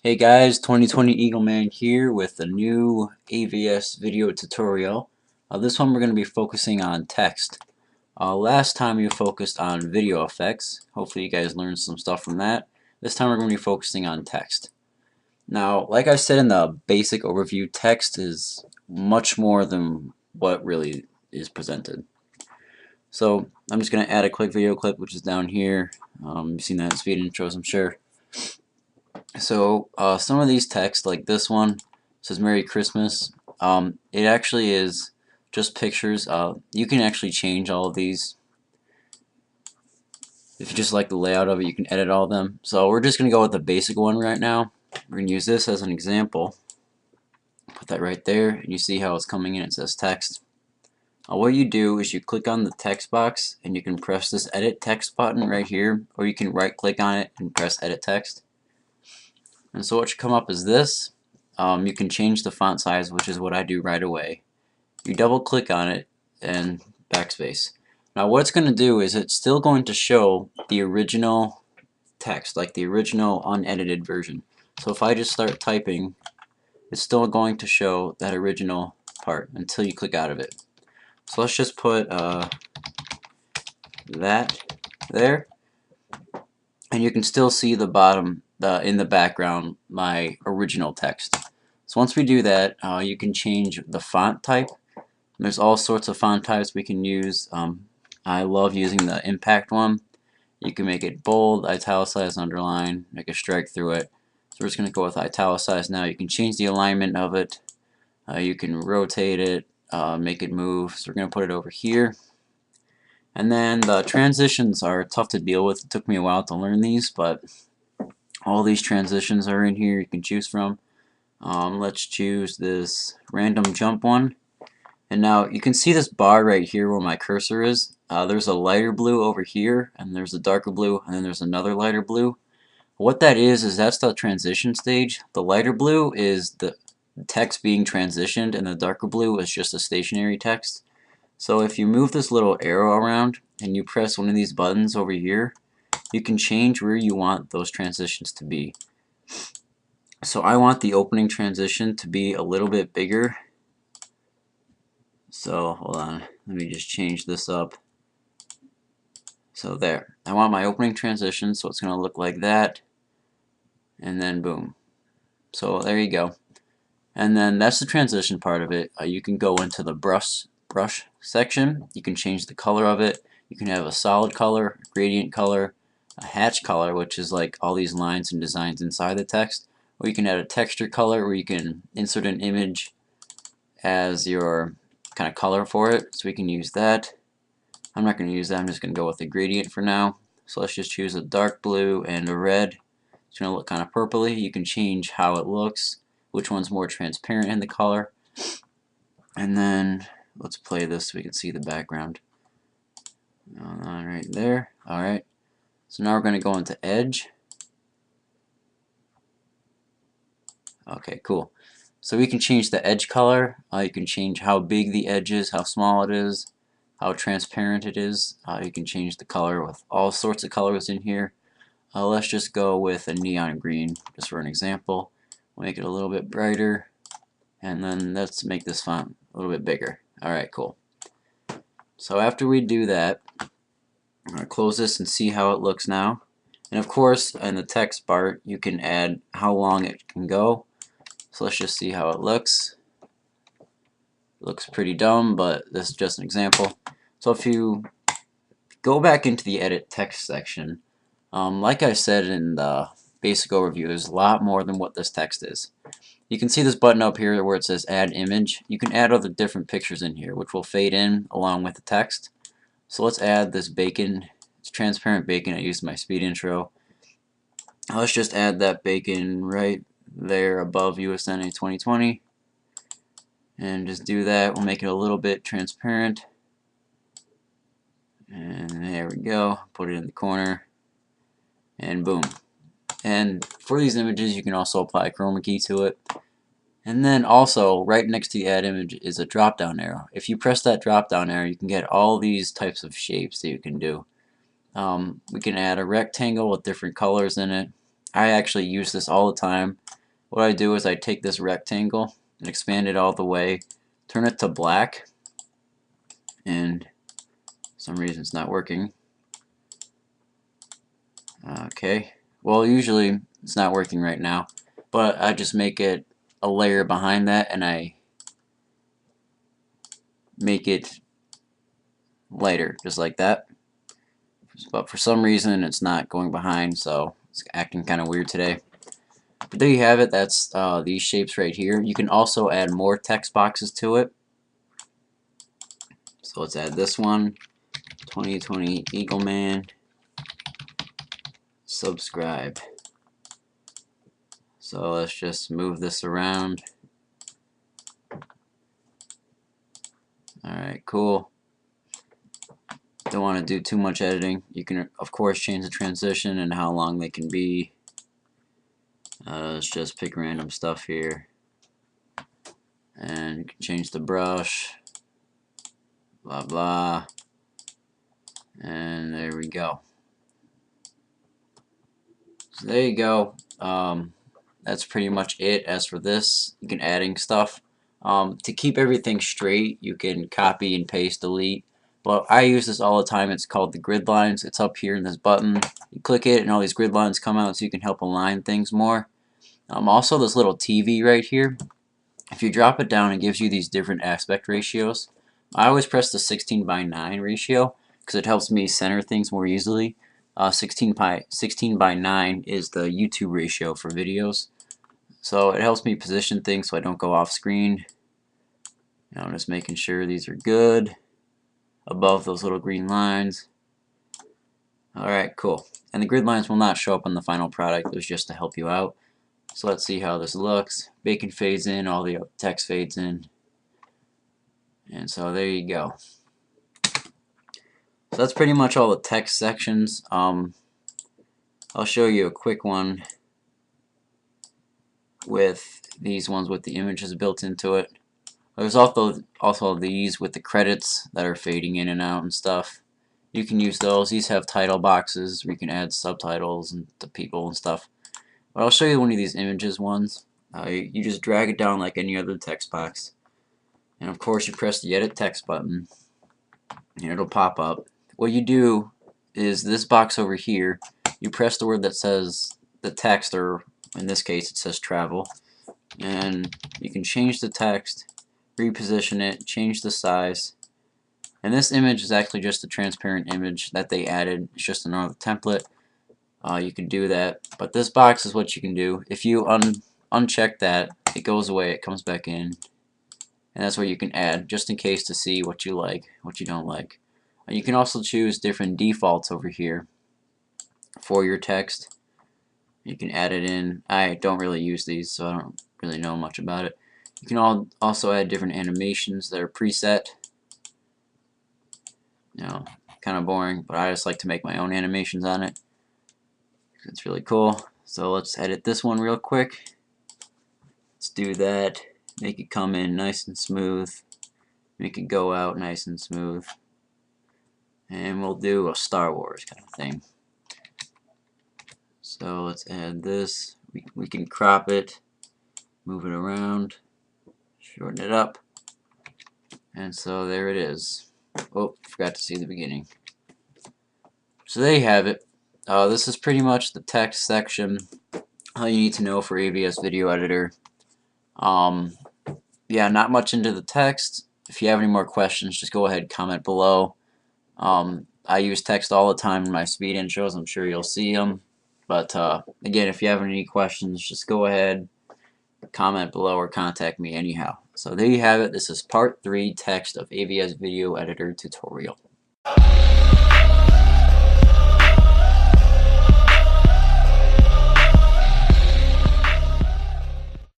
Hey guys, 2020 Eagle Man here with a new AVS video tutorial. This one we're going to be focusing on text. Last time we focused on video effects. Hopefully you guys learned some stuff from that. This time we're going to be focusing on text. Now, like I said in the basic overview, text is much more than what really is presented. So I'm just going to add a quick video clip which is down here. You've seen that in speed intros, I'm sure. So some of these texts, like this one, says Merry Christmas. It actually is just pictures. You can actually change all of these. If you just like the layout of it, you can edit all of them. So we're just going to go with the basic one right now. We're going to use this as an example. Put that right there, and you see how it's coming in. It says text. What you do is you click on the text box, and you can press this Edit Text button right here, or you can right click on it and press Edit Text. And so what should come up is this. You can change the font size, which is what I do right away. You double click on it and backspace. Now what it's going to do is it's still going to show the original text, like the original unedited version. So if I just start typing, it's still going to show that original part until you click out of it. So let's just put that there, and you can still see the bottom in the background my original text. So once we do that, you can change the font type. There's all sorts of font types we can use. I love using the impact one. You can make it bold, italicized, underline, make a strike through it. So we're just going to go with italicized now. You can change the alignment of it. You can rotate it, make it move. So we're going to put it over here. And then the transitions are tough to deal with. It took me a while to learn these, but all these transitions are in here you can choose from. Let's choose this random jump one. And now you can see this bar right here where my cursor is. There's a lighter blue over here, and there's a darker blue, and then there's another lighter blue. What that is that's the transition stage. The lighter blue is the text being transitioned, and the darker blue is just a stationary text. So if you move this little arrow around and you press one of these buttons over here, you can change where you want those transitions to be. So I want the opening transition to be a little bit bigger. So hold on, let me just change this up. So there, I want my opening transition, so it's going to look like that, and then boom. So there you go. And then that's the transition part of it. You can go into the brush section. You can change the color of it. You can have a solid color, gradient color, a hatch color, which is like all these lines and designs inside the text. Or you can add a texture color where you can insert an image as your kind of color for it. So we can use that. I'm not going to use that. I'm just going to go with the gradient for now. So let's just choose a dark blue and a red. It's going to look kind of purpley. You can change how it looks, which one's more transparent in the color. And then let's play this so we can see the background. Right there. Alright. So now we're going to go into Edge. Okay, cool. So we can change the edge color. You can change how big the edge is, how small it is, how transparent it is. You can change the color with all sorts of colors in here. Let's just go with a neon green, just for an example. We'll make it a little bit brighter, and then let's make this font a little bit bigger. Alright, cool. So after we do that, I'm going to close this and see how it looks now. And of course, in the text part, you can add how long it can go. So let's just see how it looks. It looks pretty dumb, but this is just an example. So if you go back into the edit text section, like I said in the basic overview, there's a lot more than what this text is. You can see this button up here where it says add image. You can add other different pictures in here, which will fade in along with the text. So let's add this bacon. It's transparent bacon. I used my speed intro. Let's just add that bacon right there above USNA 2020, and just do that. We'll make it a little bit transparent, and there we go. Put it in the corner, and boom. And for these images, you can also apply a chroma key to it. And then also, right next to the add image is a drop down arrow. If you press that drop down arrow, you can get all these types of shapes that you can do. We can add a rectangle with different colors in it. I actually use this all the time. What I do is I take this rectangle and expand it all the way, turn it to black, and for some reason it's not working. Okay, well usually it's not working right now, but I just make it a layer behind that and I make it lighter, just like that. But for some reason it's not going behind, so it's acting kind of weird today. But there you have it. That's these shapes right here. You can also add more text boxes to it. So let's add this one, 2020 Eagle Man, subscribe. So let's just move this around. Alright, cool. Don't want to do too much editing. You can of course change the transition and how long they can be. Let's just pick random stuff here. And you can change the brush. Blah blah. And there we go. So there you go. That's pretty much it. As for this, you can adding stuff. To keep everything straight, you can copy and paste, delete. But I use this all the time. It's called the grid lines. It's up here in this button. You click it and all these grid lines come out so you can help align things more. Also this little TV right here. If you drop it down, it gives you these different aspect ratios. I always press the 16:9 ratio because it helps me center things more easily. 16:9 is the YouTube ratio for videos. So it helps me position things so I don't go off screen. Now I'm just making sure these are good above those little green lines. Alright, cool. And the grid lines will not show up on the final product. It was just to help you out. So let's see how this looks. Bacon fades in, all the text fades in. And so there you go. So that's pretty much all the text sections. I'll show you a quick one with these ones with the images built into it. There's also these with the credits that are fading in and out and stuff. You can use those. These have title boxes where you can add subtitles and to people and stuff. But I'll show you one of these images ones. You just drag it down like any other text box. And of course you press the edit text button and it'll pop up. What you do is this box over here, you press the word that says the text, or in this case it says travel, and you can change the text, reposition it, change the size. And this image is actually just a transparent image that they added. It's just another template. You can do that, but this box is what you can do. If you uncheck that, it goes away, it comes back in, and that's what you can add just in case to see what you like, what you don't like. You can also choose different defaults over here for your text. You can add it in. I don't really use these, so I don't really know much about it. You can also add different animations that are preset. You know, kind of boring, but I just like to make my own animations on it. It's really cool. So let's edit this one real quick. Let's do that. Make it come in nice and smooth. Make it go out nice and smooth. And we'll do a Star Wars kind of thing. So let's add this. We can crop it, move it around, shorten it up. And so there it is. Oh, forgot to see the beginning. So there you have it. This is pretty much the text section. All you need to know for AVS Video Editor. Yeah, not much into the text. If you have any more questions, just go ahead and comment below. I use text all the time in my speed intros. I'm sure you'll see them. But again, if you have any questions, just go ahead, comment below, or contact me anyhow. So there you have it. This is part 3 text of AVS Video Editor tutorial.